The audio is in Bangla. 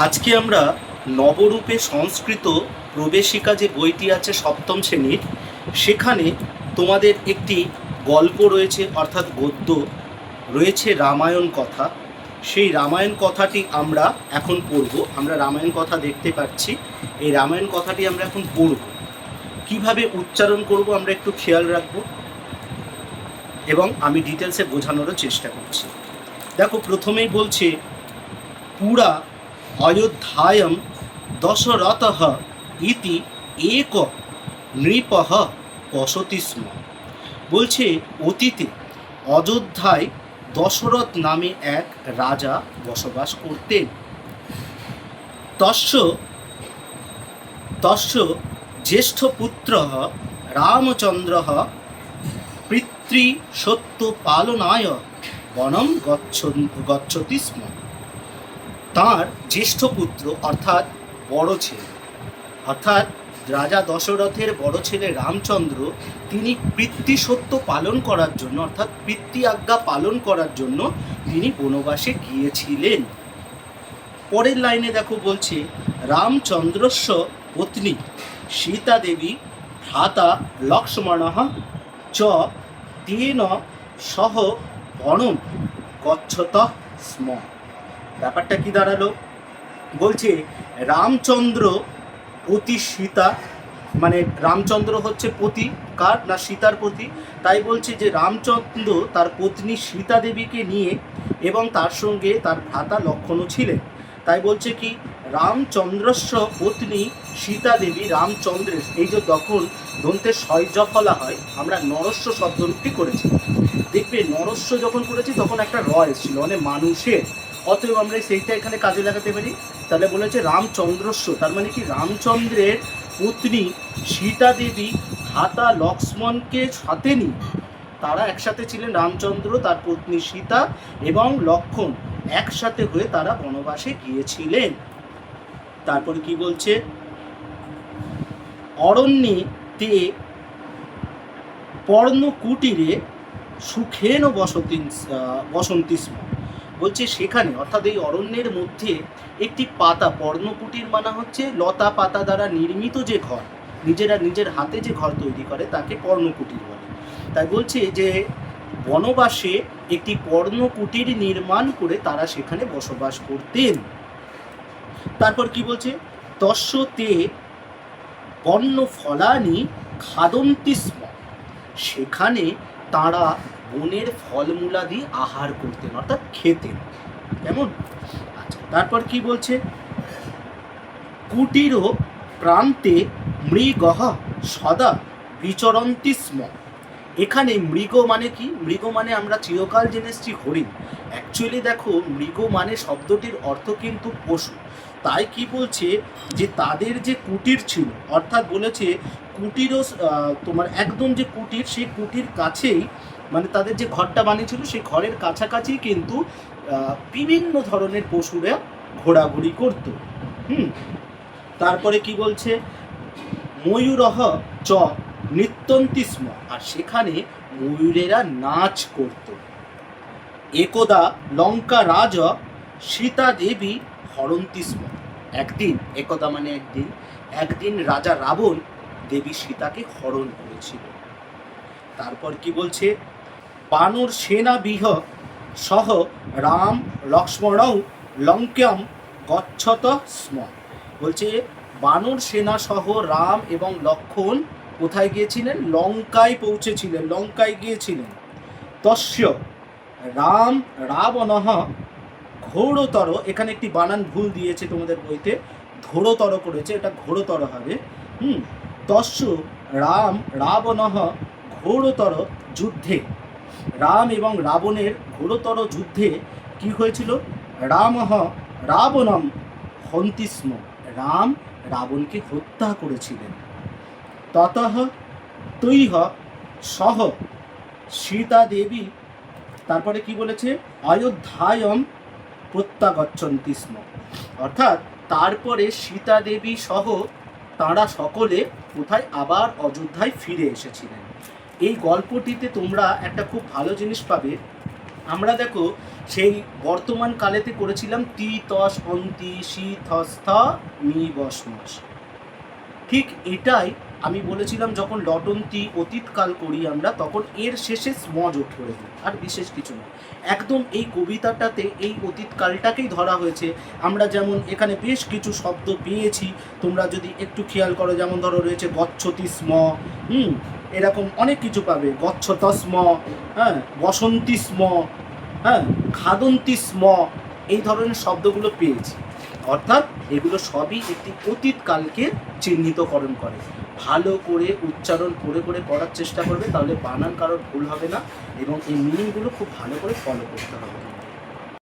আজকে আমরা নবরূপে সংস্কৃত প্রবেশিকা যে বইটি আছে সপ্তম শ্রেণীর, সেখানে তোমাদের একটি গল্প রয়েছে, অর্থাৎ গদ্য রয়েছে, রামায়ণ কথা। সেই রামায়ণ কথাটি আমরা এখন পড়ব। আমরা রামায়ণ কথা দেখতে পাচ্ছি, এই রামায়ণ কথাটি আমরা এখন পড়ব। কিভাবে উচ্চারণ করব আমরা একটু খেয়াল রাখব এবং আমি ডিটেলসে বোঝানোরও চেষ্টা করছি। দেখো, প্রথমেই বলছে পুরা অযোধ্যায়ম দশরথঃ ইতি এক নৃপঃ বসতি স্ম। বলছে অতীতে অযোধ্যায় দশরথ নামে এক রাজা বসবাস করতেন। তস্য তস্য জ্যেষ্ঠ পুত্র রামচন্দ্র পিতৃসত্য পালনায় বনম গচ্ছতি স্ম। তাঁর জ্যেষ্ঠ পুত্র অর্থাৎ বড় ছেলে, অর্থাৎ রাজা দশরথের বড় ছেলে রামচন্দ্র, তিনি পিতৃসত্য পালন করার জন্য, অর্থাৎ পিতৃ আজ্ঞা পালন করার জন্য তিনি বনবাসে গিয়েছিলেন। পরের লাইনে দেখো বলছে রামচন্দ্রস্য পত্নী সীতা দেবী ভ্রাতা লক্ষ্মণ চ তেন সহ বনম গচ্ছত স্ম। ব্যাপারটা কি দাঁড়ালো? বলছে রামচন্দ্র পতি সীতা, মানে রামচন্দ্র হচ্ছে পতি কার না সীতার পতি, তাই বলছে যে রামচন্দ্র তার পত্নী সীতা দেবীকে নিয়ে এবং তার সঙ্গে তার ভ্রাতা লক্ষ্মণও ছিলেন। তাই বলছে কি রামচন্দ্রস্য পত্নী সীতা দেবী রামচন্দ্রের, এই যে তখন দন্তের শয়জ ফলা হয়, আমরা নরস্য শব্দরূপটি করেছি। দেখবে নরস্য যখন করেছি তখন একটা র এসেছিল, মানে মানুষের, অতএব আমরা সেইটা এখানে কাজে লাগাতে পারি। তাহলে বলেছে রামচন্দ্রস্য, তার মানে কি রামচন্দ্রের পত্নী সীতা দেবী ভ্রাতা লক্ষ্মণকে সাথে নিয়ে তারা একসাথে ছিলেন। রামচন্দ্র, তার পত্নী সীতা এবং লক্ষ্মণ একসাথে হয়ে তারা বনবাসে গিয়েছিলেন। তারপরে কি বলছে অরণ্যে তে পর্ণকুটিরে সুখেন বসন্তি স্ম। বলছে সেখানে, অর্থাৎ এই অরণ্যের মধ্যে একটি পাতা, পর্ণকুটির মানে হচ্ছে লতা পাতা দ্বারা নির্মিত যে ঘর, নিজের হাতে যে ঘর তৈরি করে তাকে পর্ণকুটির বলে। তাই বলছে যে বনবাসে একটি পর্ণকুটির নির্মাণ করে তারা সেখানে বসবাস করতেন। তারপর কি বলছে তস্যতে বন্য ফলানি খাদন্তি স্ম। সেখানে তারা বনের ফলমূলাদি আহার করতেন, অর্থাৎ খেতেন। কেমন? আচ্ছা, তারপর কি বলছে কুটির প্রান্তে মৃগঃ সদা বিচরন্তি স্ম। এখানে মৃগ মানে কি? মৃগ মানে আমরা চিরকাল জেনে এসেছি হরিণ। অ্যাকচুয়ালি দেখো, মৃগ মানে শব্দটির অর্থ কিন্তু পশু। তাই কি বলছে যে তাদের যে কুটির ছিল, অর্থাৎ বলেছে কুটিরও তোমার একদম যে কুটির, সেই কুটির কাছেই, মানে তাদের যে ঘরটা বানিয়েছিল সেই ঘরের কাছাকাছি কিন্তু বিভিন্ন ধরনের পশুরা ঘোরাঘুরি করত। তারপরে কি বলছে ময়ূরহ চ নৃত্যন্তি স্ম। আর সেখানে ময়ূরেরা নাচ করত। একদা লঙ্কা রাজ সীতা দেবী হরন্তি স্ম। একদিন, একদা মানে একদিন রাজা রাবণ দেবী সীতাকে হরণ করেছিল। তারপর কি বলছে বানর সেনা বিহ সহ রাম লক্ষ্মণও লঙ্কাম গচ্ছত স্ম। বলছে বানর সেনা সহ রাম এবং লক্ষ্মণ কোথায় গিয়েছিলেন? লঙ্কায় পৌঁছেছিলেন, লঙ্কায় গিয়েছিলেন। তস্য রাম রাবণঃ ঘোরতর, এখানে একটি বানান ভুল দিয়েছে তোমাদের বইতে, ঘোরতর করেছে, এটা ঘোরতর হবে। তস্য রাম রাবণঃ ঘোরতর যুদ্ধে, রাম এবং রাবণের ঘোরতর যুদ্ধে কি হয়েছিল? রামঃ রাবণম হন্তি স্ম। রাম রাবণকে হত্যা করেছিলেন। ততঃ তৈহ সহ সীতা দেবী, তারপরে কি বলেছে অযোধ্যায়ম প্রত্যাগচ্ছন্তি স্ম। অর্থাৎ তারপরে সীতা দেবী সহ তাঁরা সকলে কোথায়? আবার অযোধ্যায় ফিরে এসেছিলেন। এই গল্পটিতে তোমরা একটা খুব ভালো জিনিস পাবে, আমরা দেখো সেই বর্তমান কালেতে করেছিলাম তি তস অন্তি শি থস থ মি বস মস। ঠিক এটাই আমি বলেছিলাম যখন লটন্তি অতীতকাল করি আমরা, তখন এর শেষে স্ম যোগ করে দিই, আর বিশেষ কিছু না। একদম এই কবিতাটাতে এই অতীতকালটাকেই ধরা হয়েছে। আমরা যেমন এখানে বেশ কিছু শব্দ পেয়েছি, তোমরা যদি একটু খেয়াল করো, যেমন ধরো রয়েছে গচ্ছতি স্ম, এরকম অনেক কিছু পাবে, গচ্ছত স্ম, হ্যাঁ, বসন্তি স্ম, হ্যাঁ, খাদন্তি স্ম, এই ধরনের শব্দগুলো পেয়েছি। অর্থাৎ এগুলো সবই একটি অতীতকালকে চিহ্নিতকরণ করে। ভালো করে উচ্চারণ করে করে করার চেষ্টা করবে, তাহলে বানান কারোর ভুল হবে না, এবং এই মিনিংগুলো খুব ভালো করে ফলো করতে হবে।